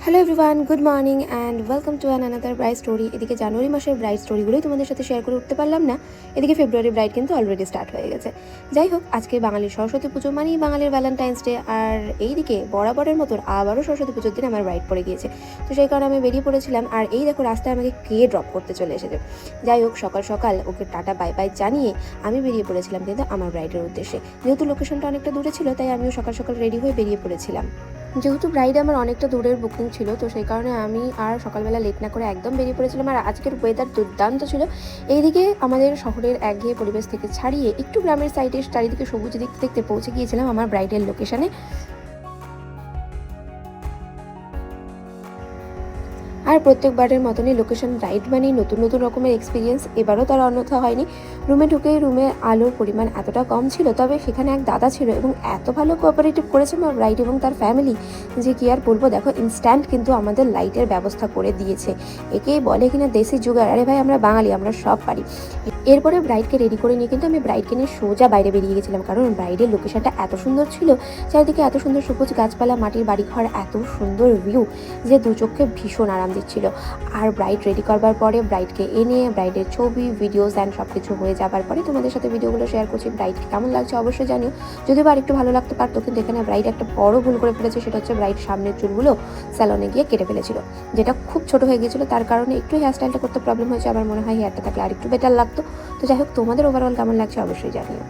Hello everyone, good morning and welcome to another bride story. এদিকে জানুয়ারি মাসের bride স্টোরিগুলোই তোমাদের সাথে শেয়ার করে উঠতে পারলাম না। এদিকে ফেব্রুয়ারি ব্রাইড কিন্তু অলরেডি স্টার্ট হয়ে গেছে। যাই হোক, আজকে বাঙালির সরস্বতী পুজো মানেই বাঙালির ভ্যালেন্টাইন্স ডে। আর এইদিকে বরাবরের মতন আবারও সরস্বতী পুজোর দিন আমার ব্রাইড পড়ে গিয়েছে। তো সেই কারণে আমি বেরিয়ে পড়েছিলাম। আর এই দেখো, রাস্তায় আমাকে কে ড্রপ করতে চলে এসেছে। যাই হোক, সকাল সকাল ওকে টাটা বাই বাই জানিয়ে আমি বেরিয়ে পড়েছিলাম কিন্তু আমার ব্রাইডের উদ্দেশ্যে। যেহেতু লোকেশনটা অনেকটা দূরে ছিল, তাই আমিও সকাল সকাল রেডি হয়ে বেরিয়ে পড়েছিলাম। যেহেতু ব্রাইড আমার অনেকটা দূরের বুকিং ছিল, তো সেই কারণে আমি আর সকালবেলা লেট না করে একদম বেরিয়ে পড়েছিলাম। আর আজকের ওয়েদার দুর্দান্ত ছিল। এইদিকে আমাদের শহরের একঘেয়ে পরিবেশ থেকে ছাড়িয়ে একটু গ্রামের সাইডে চারিদিকে সবুজ দেখতে দেখতে পৌঁছে গিয়েছিলাম আমার ব্রাইডের লোকেশনে। আর প্রত্যেকবারের মতনই লোকেশন রাইড মানেই নতুন নতুন রকমের এক্সপিরিয়েন্স। এবারও তার অন্যথা হয়নি। রুমে ঢুকেই রুমে আলোর পরিমাণ এতটা কম ছিল, তবে সেখানে এক দাদা ছিল এবং এত ভালো কোঅপারেটিভ করেছে আমার ব্রাইড এবং তার ফ্যামিলি, যে কি আর বলবো। দেখো, ইনস্ট্যান্ট কিন্তু আমাদের লাইটের ব্যবস্থা করে দিয়েছে। একেই বলে কিনা দেশি জুগাড়। আরে ভাই, আমরা বাঙালি, আমরা সব পারি। এরপরে ব্রাইডকে রেডি করে নিয়ে কিন্তু আমি ব্রাইডকে নিয়ে সোজা বাইরে বেরিয়ে গেছিলাম, কারণ ব্রাইডের লোকেশনটা এত সুন্দর ছিল। চারিদিকে এত সুন্দর সবুজ গাছপালা, মাটির বাড়িঘর, এত সুন্দর ভিউ যে দু চোখে ভীষণ আরাম দিচ্ছিল। আর ব্রাইড রেডি করবার পরে ব্রাইডকে এনে ব্রাইডের ছবি, ভিডিওস অ্যান্ড সব কিছু হয়ে যাবার পরে তোমাদের সাথে ভিডিওগুলো শেয়ার করছি। ব্রাইডকে কেমন লাগছে অবশ্যই জানিও। যদিও আর একটু ভালো লাগতে পারতো, কিন্তু এখানে ব্রাইড একটা বড় ভুল করে ফেলেছে। সেটা হচ্ছে ব্রাইড সামনের চুলগুলো স্যালনে গিয়ে কেটে ফেলেছিল, যেটা খুব ছোট হয়ে গিয়েছিল। তার কারণে একটু হেয়ার স্টাইলটা করতে প্রবলেম হয়েছে। আমার মনে হয় হেয়ারটা থাকলে আর একটু বেটার লাগতো। তো যাই হোক, তোমাদের ওভারঅল কেমন লাগছে অবশ্যই জানিও।